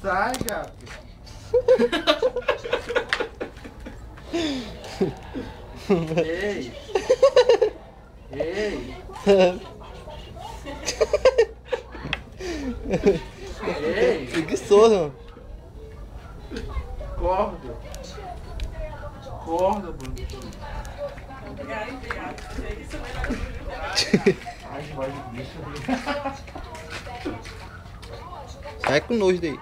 Sai, gato. Ei. Ei. Ei. Preguiçoso, mano. Acorda. Acorda, mano. Ai, voz de bicho. Sai com nojo daí.